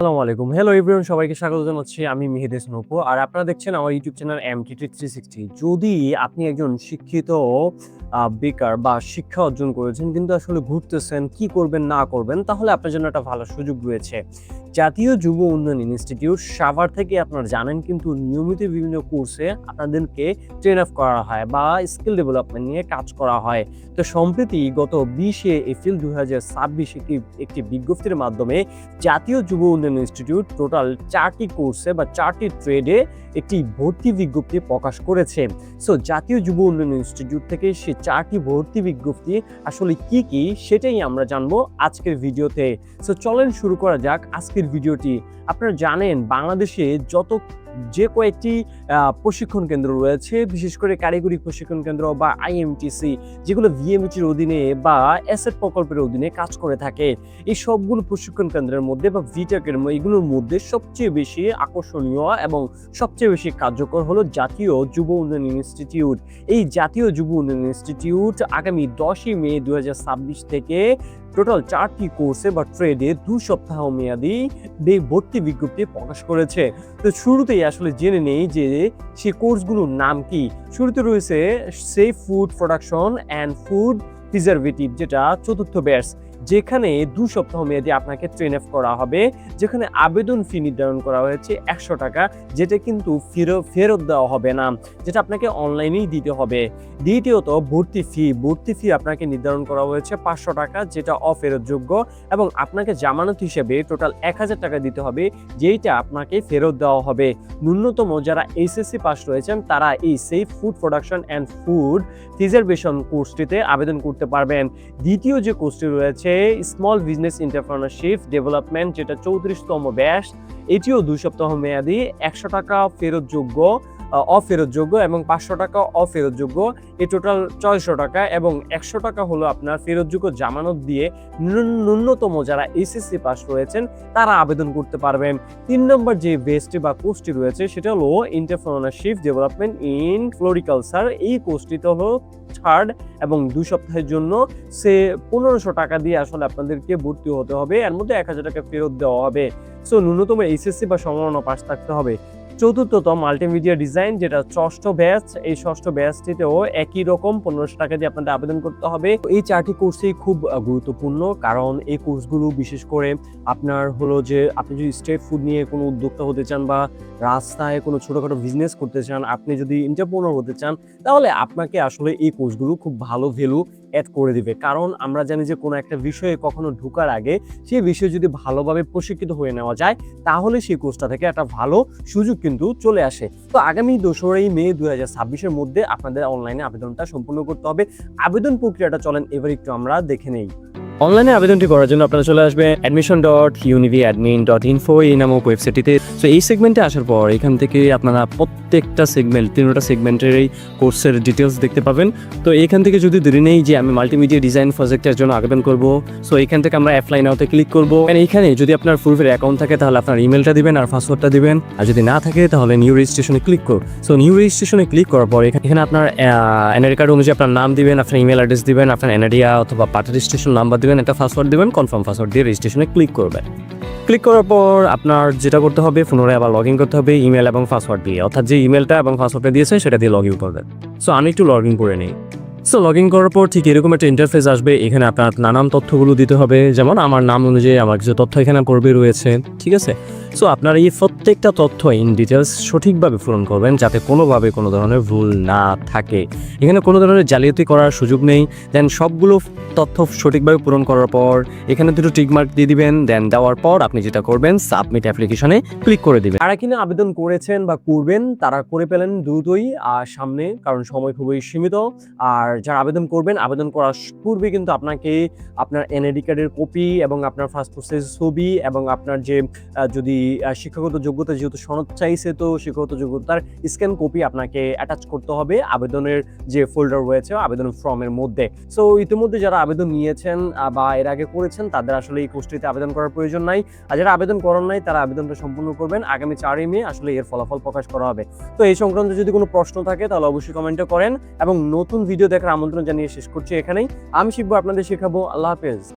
আসসালামু আলাইকুম। Hello everyone, সবাইকে স্বাগত জানাচ্ছি। আমি মেহেদি স্নোপো। আর আপনারা দেখছেন আমার ইউটিউব চ্যানেল MTT 360। যদি আপনি একজন শিক্ষিত বেকার বা শিক্ষা অর্জন করেছেন কিন্তু আসলে ঘুরতেছেন কি করবেন না করবেন, তাহলে আপনার জন্য একটা ভালো সুযোগ রয়েছে। জাতীয় যুব উন্নয়ন ইনস্টিটিউট সাভার থেকে আপনারা জানেন কিন্তু নিয়মিত বিভিন্ন কোর্সে আপনাদেরকে ট্রেন আপ করা হয় বা স্কিল ডেভেলপমেন্ট নিয়ে কাজ করা হয়। তো সম্প্রতি গত 20 এপ্রিল 2026 একটি বিজ্ঞপ্তির মাধ্যমে জাতীয় যুব উন্নয়ন ইনস্টিটিউট টোটাল 4টি কোর্সে বা 4টি ট্রেডে একটি ভর্তি বিজ্ঞপ্তি প্রকাশ করেছে। সো জাতীয় যুব উন্নয়ন ইনস্টিটিউট থেকে সে 4টি ভর্তি বিজ্ঞপ্তি আসলে কি কি সেটাই আমরা জানবো আজকের ভিডিওতে। সো চলেন শুরু করা যাক আজকের ভিডিওটি। আপনারা জানেন বাংলাদেশে যে কয়েকটি প্রশিক্ষণ কেন্দ্র রয়েছে, বিশেষ করে কারিগরি প্রশিক্ষণ কেন্দ্র বা IMTC, যেগুলো VMHর অধীনে বা অ্যাসেট প্রকল্পের অধীনে কাজ করে থাকে, এই সবগুলো প্রশিক্ষণ কেন্দ্রের মধ্যে বা ভিটেকের এগুলোর মধ্যে সবচেয়ে বেশি আকর্ষণীয় এবং সবচেয়ে বেশি কার্যকর হলো জাতীয় যুব উন্নয়ন ইনস্টিটিউট। এই জাতীয় যুব উন্নয়ন ইনস্টিটিউট আগামী 10 মে 2026 থেকে টোটাল 4টি কোর্সে বা ট্রেডে 2 সপ্তাহ মেয়াদী ভর্তি বিজ্ঞপ্তি প্রকাশ করেছে। তো শুরুতেই আসলে জেনে নেই যে সেই কোর্সগুলোর নাম কি। শুরুতে রয়েছে safe food production and food preservative, যেটা 4র্থ ব্যাচ, যেখানে 2 সপ্তাহ মেয়াদী আপনাকে ট্রেন আপ করা হবে, যেখানে আবেদন ফি নির্ধারণ করা হয়েছে 100 টাকা, যেটা কিন্তু ফেরত দেওয়া হবে না, যেটা আপনাকে অনলাইনেই দিতে হবে। দ্বিতীয়ত ভর্তি ফি আপনাকে নির্ধারণ করা হয়েছে 500 টাকা, যেটা অফেরতযোগ্য, এবং আপনাকে জামানত হিসেবে টোটাল 1000 টাকা দিতে হবে, যেইটা আপনাকে ফেরত দেওয়া হবে। ন্যূনতম যারা SSC পাস রয়েছেন তারা এই safe food production and food preservation কোর্সটিতে আবেদন করতে পারবেন। দ্বিতীয় যে কোর্সটি রয়েছে স্মল বিজনেস এন্টারপ্রেনারশিপ ডেভেলপমেন্ট, যেটা 34তম ব্যাচ, এটিও 2 সপ্তাহ মেয়াদী, 100 টাকা অফেরতযোগ্য এবং 500 টাকা অফেরতযোগ্য, এই টোটাল 600 টাকা, এবং 100 টাকা হলো আপনার ফেরতযোগ্য জামানত দিয়ে ন্যূনতম যারা SSC পাস রয়েছেন তারা আবেদন করতে পারবেন। 3 নম্বর যে বেসটি বা কোর্সটি রয়েছে সেটা হলো এন্টারপ্রেনারশিপ ডেভেলপমেন্ট ইন ফ্লোরিকালচার। এই কোর্সটিতে হলো 3rd এবং 2 সপ্তাহের জন্য 1500 টাকা দিয়ে আসলে আপনাদেরকে ভর্তি হতে হবে, এর মধ্যে 1000 টাকা ফেরত দেওয়া হবে। সো ন্যূনতম SSC বা সমমান্য পাস থাকতে হবে। চতুর্থতম মাল্টিমিডিয়া ডিজাইন, যেটা 6ষ্ঠ ব্যাচ, এই 6ষ্ঠ ব্যাচটিতেও একই রকম 1500 টাকা দিয়ে আপনাদের আবেদন করতে হবে। এই 4টি কোর্সই খুব গুরুত্বপূর্ণ, কারণ এই কোর্সগুলো বিশেষ করে আপনার হলো যে আপনি যদি স্ট্রিট ফুড নিয়ে কোনো উদ্যোক্তা হতে চান বা রাস্তায় কোনো ছোটখাটো বিজনেস করতে চান, আপনি যদি এন্টারপ্রেনার হতে চান, তাহলে আপনাকে আসলে এই কোর্সগুলো খুব ভালো ভ্যালু অ্যাড করে দিবে। কারণ আমরা জানি যে কোনো একটা বিষয়ে কখনো ঢোকার আগে সেই বিষয়ে যদি ভালোভাবে প্রশিক্ষিত হয়ে নেওয়া যায়, তাহলে সেই কোর্সটা থেকে একটা ভালো সুযোগ কিন্তু চলে আসে। তো আগামী 2 মে 2026 মধ্যে আপনাদের অনলাইনে আবেদনটা সম্পূর্ণ করতে হবে। আবেদন প্রক্রিয়াটা চলেন এবার একটু আমরা দেখে নেই। অনলাইনে আবেদনটি করার জন্য আপনারা চলে আসবেন admission.univiadmin.info এই নামক ওয়েবসাইটটিতে। সো এই সেগমেন্টে আসার পর এখান থেকে আপনারা প্রত্যেকটা সেগমেন্ট, 3টা সেগমেন্টের এই কোর্সের ডিটেলস দেখতে পাবেন। তো এখান থেকে যদি ধরে নেই যে আমি মাল্টিমিডিয়া ডিজাইন প্রজেক্টের জন্য আবেদন করব, সো এখান থেকে আমরা অ্যাপ্লাই নাওতে ক্লিক করব। এইখানে যদি আপনার পূর্বের অ্যাকাউন্ট থাকে তাহলে আপনার ইমেলটা দিবেন আর পাসওয়ার্ডটা দিবেন, আর যদি না থাকে তাহলে নিউ রেজিস্ট্রেশনে ক্লিক করুন। সো নিউ রেজিস্ট্রেশনে ক্লিক করার পর এখানে আপনার এনআইডি কার্ড অনুযায়ী আপনার নাম দিবেন, আপনার ইমেল অ্যাড্রেস দিবেন, আপনার এনআইডি অথবা পার্টি রেজিস্ট্রেশন নাম্বার দিবেন, একটা পাসওয়ার্ড দিবেন, কনফার্ম পাসওয়ার্ড দিয়ে রেজিস্ট্রেশনে ক্লিক করবেন। ক্লিক করার পর আপনার যেটা করতে হবে, পুনরায় আবার লগ ইন করতে হবে ইমেল এবং পাসওয়ার্ড দিয়ে, অর্থাৎ যে ইমেলটা এবং পাসওয়ার্ডটা দিয়েছে সেটা দিয়ে লগ ইন করবেন। সো আমি একটু লগ ইন করে নিই। সো লগ ইন করার পর ঠিক এরকম একটা ইন্টারফেস আসবে। এখানে আপনার নানান তথ্যগুলো দিতে হবে, যেমন আমার নাম অনুযায়ী আমার কিছু তথ্য এখানে পূর্বে রয়েছে, ঠিক আছে। সো আপনার এই প্রত্যেকটা তথ্য ইন ডিটেলস সঠিকভাবে পূরণ করবেন, যাতে কোনোভাবে কোনো ধরনের ভুল না থাকে। এখানে কোনো ধরনের জালিয়াতি করার সুযোগ নেই। দেন সবগুলো তথ্য সঠিকভাবে পূরণ করার পর এখানে দুটো টিকমার্ক দিয়ে দিবেন। দেন দেওয়ার পর আপনি যেটা করবেন, সাবমিট অ্যাপ্লিকেশনে ক্লিক করে দিবেন। যারা কিনা আবেদন করেছেন বা করবেন তারা করে পেলেন দ্রুতই সামনে, কারণ সময় খুবই সীমিত। আর যারা আবেদন করবেন, আবেদন করার পূর্বে কিন্তু আপনাকে আপনার এনআইডি কার্ডের কপি এবং আপনার পাসপোর্ট সাইজ ছবি এবং আপনার যে যদি শিক্ষাগত যোগ্যতা, যেহেতু সনদ চাইছে, তো শিক্ষাগত যোগ্যতার স্ক্যান কপি আপনাকে অ্যাটাচ করতে হবে আবেদনের যে ফোল্ডার রয়েছে আবেদন ফর্মের মধ্যে। সো ইতিমধ্যে যারা আবেদন নিয়েছেন বা এর আগে করেছেন তাদের আসলে এই কোর্সটিতে আবেদন করার প্রয়োজন নাই। আর যারা আবেদন করেন নাই তারা আবেদনটা সম্পূর্ণ করবেন। আগামী 4 মে আসলে এর ফলাফল প্রকাশ করা হবে। তো এই সংক্রান্ত যদি কোনো প্রশ্ন থাকে তাহলে অবশ্যই কমেন্টে করেন, এবং নতুন ভিডিও দেখার আমন্ত্রণ জানিয়ে শেষ করছি এখানেই। আমি শিখবো, আপনাদের শেখাবো। আল্লাহ হাফেজ।